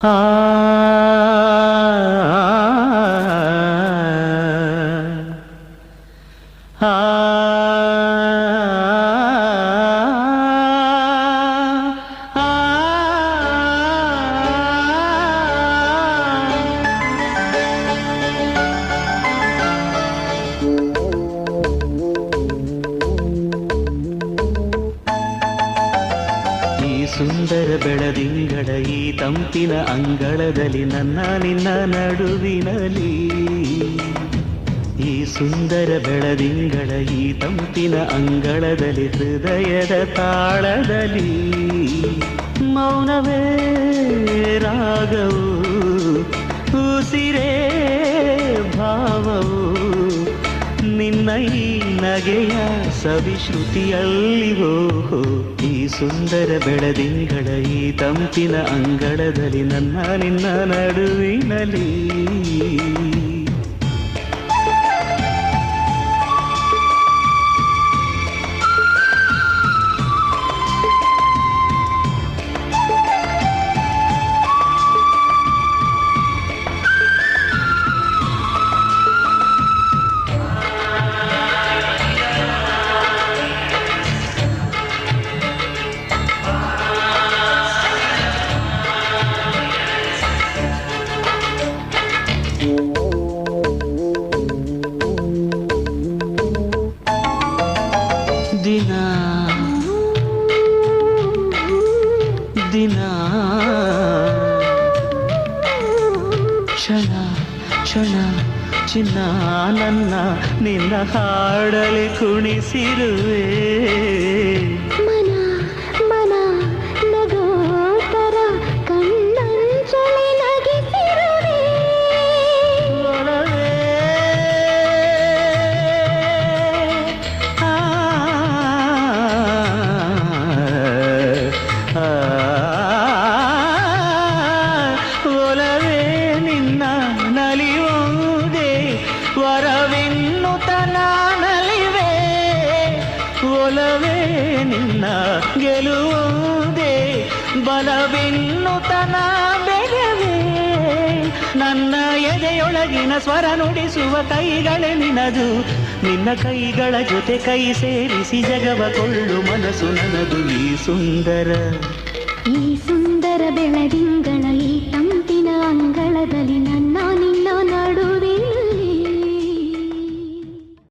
ಆ ಸುಂದರ ಬೆಳದಿಂಗಳ ಈ ತಂಪಿನ ಅಂಗಳದಲ್ಲಿ ನನ್ನ ನಿನ್ನ ನಡುವಿನಲ್ಲಿ ಈ ಸುಂದರ ಬೆಳದಿಂಗಳ ಈ ತಂಪಿನ ಅಂಗಳದಲ್ಲಿ ಹೃದಯದ ತಾಳದಲ್ಲಿ ಮೌನವೇ ರಾಗವು ಉಸಿರೇ ಭಾವವು ನಿನ್ನ ಈ ನಗೆಯ ಸವಿಶ್ರುತಿಯಲ್ಲಿವೋ ಈ ಸುಂದರ ಬೆಳದಿಂಗಳ ಈ ತಂಪಿನ ಅಂಗಳದಲ್ಲಿ ನನ್ನ ನಿನ್ನ ನಡುವಿನಲ್ಲಿ ದಿನ ದಿನ ಕ್ಷಣ ಕ್ಷಣ ಚಿನ್ನ ನನ್ನ ನಿನ್ನ ಹಾಡಲಿ ಕುಣಿಸಿರುವೆ ಮನ ಮನ ನಗೋತರ ಕಣ್ಣಂಚಲಿ ನಗಿಸಿರುವೆ ಒಲವೇ ಒಲವೇ ನಿನ್ನ ನಲಿಯುವುದೇ ವರವೆನ್ನುತ್ತ ನಾನಲಿವೆ ಒಲವೇ ನಿನ್ನ ಗೆಲುವುದೇ ಬಲವೆನ್ನುತ್ತ ನಾ ಬೆಳೆವೆ ನನ್ನ ಎದೆಯೊಳಗಿನ ಸ್ವರ ನುಡಿಸುವ ಕೈಗಳೇ ನಿನದು ನಿನ್ನ ಕೈಗಳ ಜೊತೆ ಕೈ ಸೇರಿಸಿ ಜಗವ ಕೊಳ್ಳು ಮನಸ್ಸು ನನ್ನದು ಈ ಸುಂದರ ಬೆಳದಿಂಗಳ ಈ ತಂಪಿನ ಅಂಗಳದಲ್ಲಿ ನನ್ನ